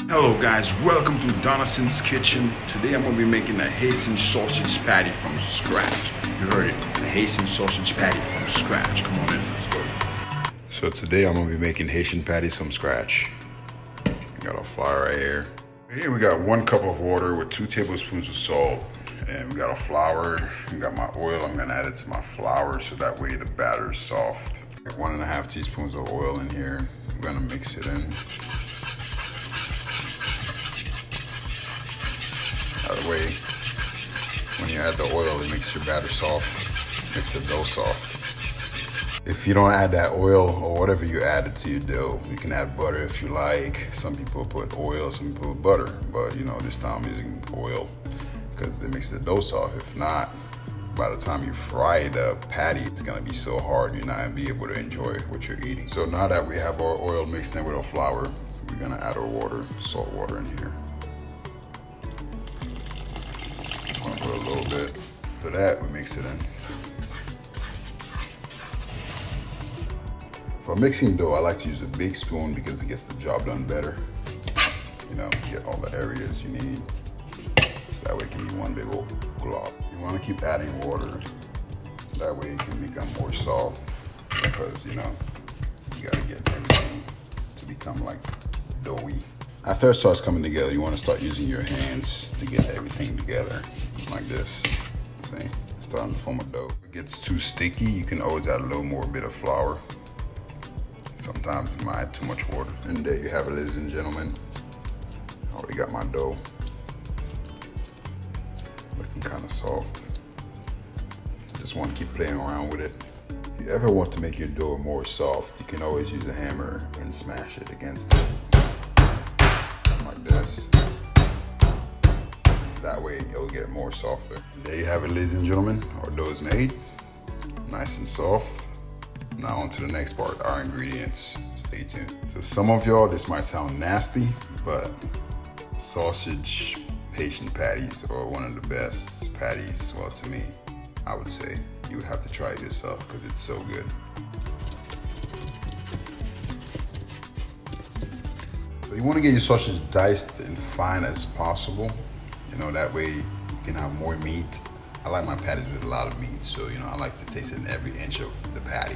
Hello guys, welcome to Donaldson's Kitchen. Today I'm going to be making a Haitian sausage patty from scratch. You heard it, a Haitian sausage patty from scratch. Come on in, let's go. So today I'm going to be making Haitian patties from scratch. Got a flour right here. Here we got 1 cup of water with 2 tablespoons of salt. And we got a flour, we got my oil. I'm going to add it to my flour so that way the batter is soft. 1.5 teaspoons of oil in here. I'm going to mix it in. That way, when you add the oil, it makes your batter soft, makes the dough soft. If you don't add that oil or whatever you added to your dough, you can add butter if you like. Some people put oil, some people put butter, but you know, this time I'm using oil because it makes the dough soft. If not, by the time you fry the patty, it's gonna be so hard, you're not gonna be able to enjoy what you're eating. So now that we have our oil mixed in with our flour, we're gonna add our water, salt water in here. Put a little bit. After that, we mix it in. For mixing dough, I like to use a big spoon because it gets the job done better. You know, get all the areas you need. So that way it can be one big old glob. You want to keep adding water. That way it can become more soft because, you know, you got to get everything to become like doughy. After it starts coming together, you want to start using your hands to get everything together. Like this, see, it's starting to form a dough. If it gets too sticky, you can always add a little more bit of flour. Sometimes it might add too much water. And there you have it, ladies and gentlemen. I already got my dough. Looking kind of soft. Just want to keep playing around with it. If you ever want to make your dough more soft, you can always use a hammer and smash it against it. Like this. That way it'll get more softer. There you have it, ladies and gentlemen. Our dough is made. Nice and soft. Now on to the next part, our ingredients. Stay tuned. To some of y'all, this might sound nasty, but sausage Haitian patties are one of the best patties. Well, to me, I would say you would have to try it yourself because it's so good. So you want to get your sausage diced and fine as possible. You know, that way you can have more meat. I like my patties with a lot of meat, so you know, I like to taste in every inch of the patty.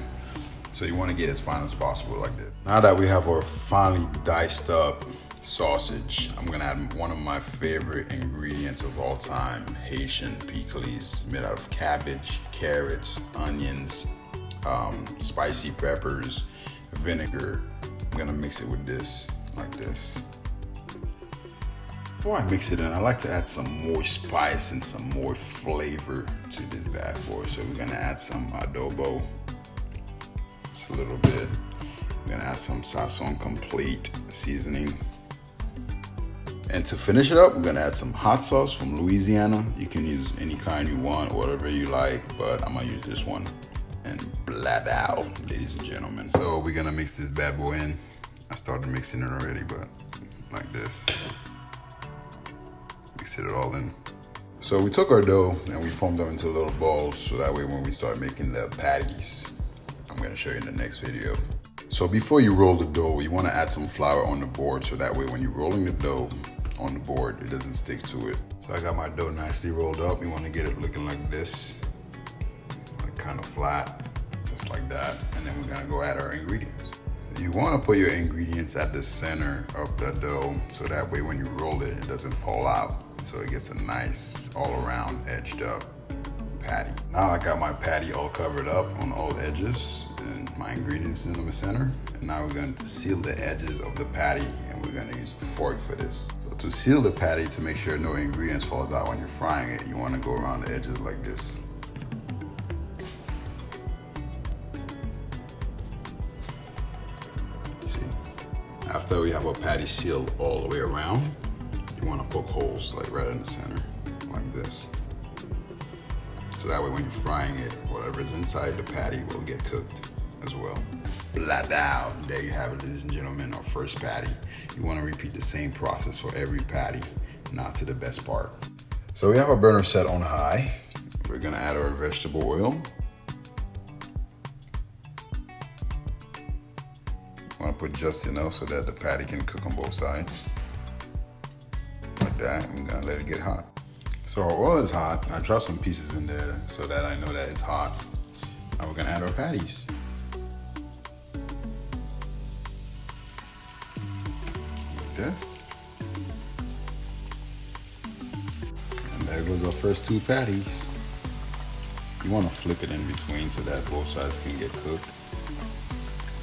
So you want to get as fine as possible like this. Now that we have our finely diced up sausage, I'm gonna add one of my favorite ingredients of all time, Haitian pickles, made out of cabbage, carrots, onions, spicy peppers, vinegar. I'm gonna mix it with this, like this. Before I mix it in, I like to add some more spice and some more flavor to this bad boy. So we're gonna add some adobo, just a little bit. We're gonna add some sazon complete seasoning. And to finish it up, we're gonna add some hot sauce from Louisiana. You can use any kind you want, whatever you like, but I'm gonna use this one. And blad out, ladies and gentlemen. So we're gonna mix this bad boy in. I started mixing it already, but like this. Mix it all in. So we took our dough and we formed them into little balls so that way when we start making the patties, I'm gonna show you in the next video. So before you roll the dough, you wanna add some flour on the board so that way when you're rolling the dough on the board, it doesn't stick to it. So I got my dough nicely rolled up. You wanna get it looking like this, like kind of flat, just like that. And then we're gonna go add our ingredients. You want to put your ingredients at the center of the dough so that way when you roll it, it doesn't fall out. So it gets a nice all around edged up patty. Now I got my patty all covered up on all edges and my ingredients in the center. And now we're going to seal the edges of the patty and we're going to use a fork for this. So to seal the patty, to make sure no ingredients falls out when you're frying it, you want to go around the edges like this. After we have our patty sealed all the way around, you want to poke holes like right in the center, like this. So that way when you're frying it, whatever's inside the patty will get cooked as well. Blah-dow, there you have it, ladies and gentlemen, our first patty. You want to repeat the same process for every patty, not to the best part. So we have our burner set on high. We're gonna add our vegetable oil. I want to put just enough so that the patty can cook on both sides. like that. I'm gonna let it get hot. So our oil is hot. I dropped some pieces in there so that I know that it's hot. Now we're gonna add our patties. Like this. And there goes our first 2 patties. You wanna flip it in between so that both sides can get cooked,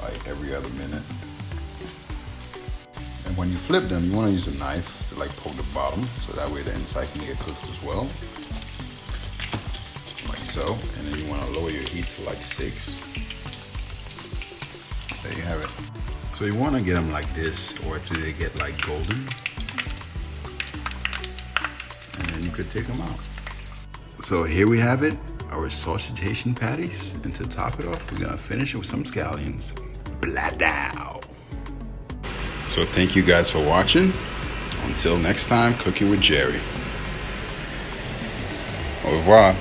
like every other minute. And when you flip them, you wanna use a knife to like poke the bottom so that way the inside can get cooked as well. Like so. And then you wanna lower your heat to like 6. There you have it. So you wanna get them like this or till they get like golden. And then you could take them out. So here we have it, our sausage Haitian patties. And to top it off, we're gonna finish it with some scallions. Bladow. So thank you guys for watching. Until next time, Cooking with Jerry. Au revoir.